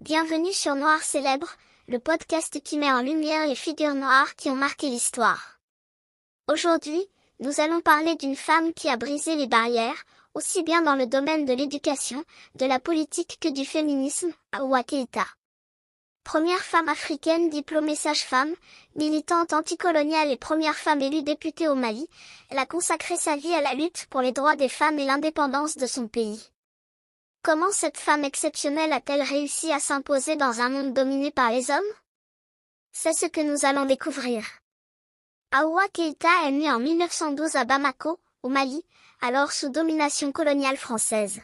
Bienvenue sur Noir Célèbre, le podcast qui met en lumière les figures noires qui ont marqué l'histoire. Aujourd'hui, nous allons parler d'une femme qui a brisé les barrières, aussi bien dans le domaine de l'éducation, de la politique que du féminisme, Awa Keïta. Première femme africaine diplômée sage-femme, militante anticoloniale et première femme élue députée au Mali, elle a consacré sa vie à la lutte pour les droits des femmes et l'indépendance de son pays. Comment cette femme exceptionnelle a-t-elle réussi à s'imposer dans un monde dominé par les hommes? C'est ce que nous allons découvrir. Awa Keïta est née en 1912 à Bamako, au Mali, alors sous domination coloniale française.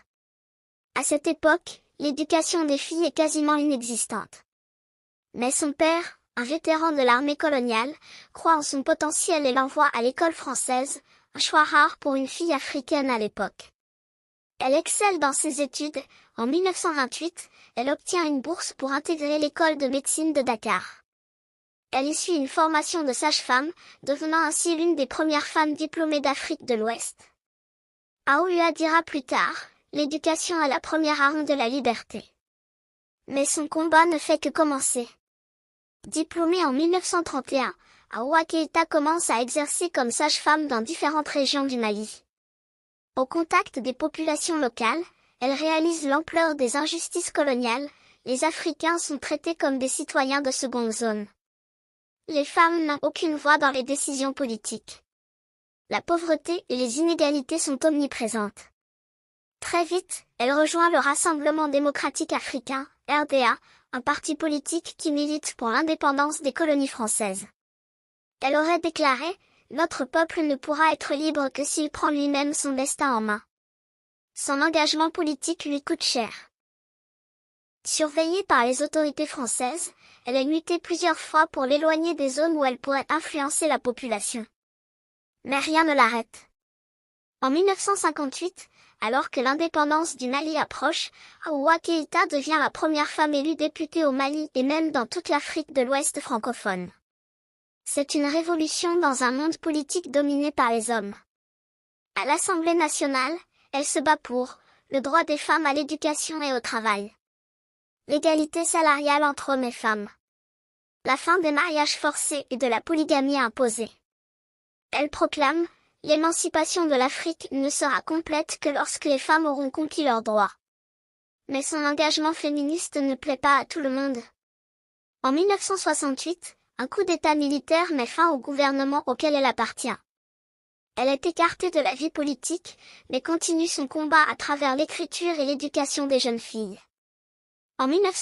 À cette époque, l'éducation des filles est quasiment inexistante. Mais son père, un vétéran de l'armée coloniale, croit en son potentiel et l'envoie à l'école française, un choix rare pour une fille africaine à l'époque. Elle excelle dans ses études. En 1928, elle obtient une bourse pour intégrer l'école de médecine de Dakar. Elle y suit une formation de sage-femme, devenant ainsi l'une des premières femmes diplômées d'Afrique de l'Ouest. Aouya dira plus tard, l'éducation est la première arme de la liberté. Mais son combat ne fait que commencer. Diplômée en 1931, Awa Keïta commence à exercer comme sage-femme dans différentes régions du Mali. Au contact des populations locales, elle réalise l'ampleur des injustices coloniales. Les Africains sont traités comme des citoyens de seconde zone. Les femmes n'ont aucune voix dans les décisions politiques. La pauvreté et les inégalités sont omniprésentes. Très vite, elle rejoint le Rassemblement démocratique africain, RDA, un parti politique qui milite pour l'indépendance des colonies françaises. Elle aurait déclaré: notre peuple ne pourra être libre que s'il prend lui-même son destin en main. Son engagement politique lui coûte cher. Surveillée par les autorités françaises, elle a lutté plusieurs fois pour l'éloigner des zones où elle pourrait influencer la population. Mais rien ne l'arrête. En 1958, alors que l'indépendance du Mali approche, Awa Keïta devient la première femme élue députée au Mali et même dans toute l'Afrique de l'Ouest francophone. C'est une révolution dans un monde politique dominé par les hommes. À l'Assemblée nationale, elle se bat pour le droit des femmes à l'éducation et au travail, l'égalité salariale entre hommes et femmes, la fin des mariages forcés et de la polygamie imposée. Elle proclame: l'émancipation de l'Afrique ne sera complète que lorsque les femmes auront conquis leurs droits. Mais son engagement féministe ne plaît pas à tout le monde. En 1968, un coup d'État militaire met fin au gouvernement auquel elle appartient. Elle est écartée de la vie politique, mais continue son combat à travers l'écriture et l'éducation des jeunes filles. En